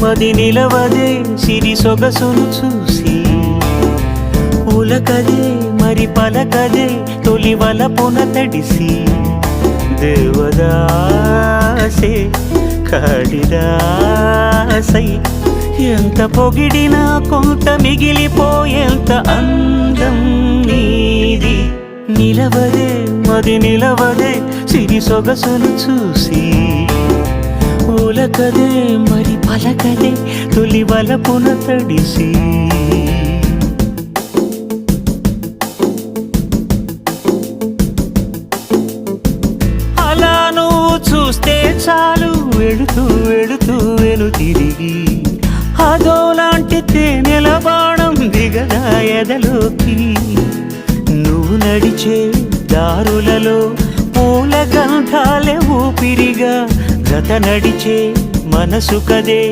మది నిలవదే సిరి సొగసును చూసి ఉలకదే మరి పలకదే తొలి వలపున తడిసి దేవదాసే కాళిదాసై ఎంత పొగిడినా కొంత మిగిలిపోయేంత అందం నీది నిలవదే మది నిలవదే సిరి సొగసును చూసి ఉలకదే మరి పలకదే తొలి వలపున తడిసి అలా నువ్వు చూస్తే చాలు వెళుతూ వెళుతూ వెను తిరిగి అదోలాంటి తేనెల బాణం దిగదా ఎదలోకి నువ్వు నడిచే దారులలో పూల గంధాలే ఊపిరిగా గత నడిచే మనసు కదే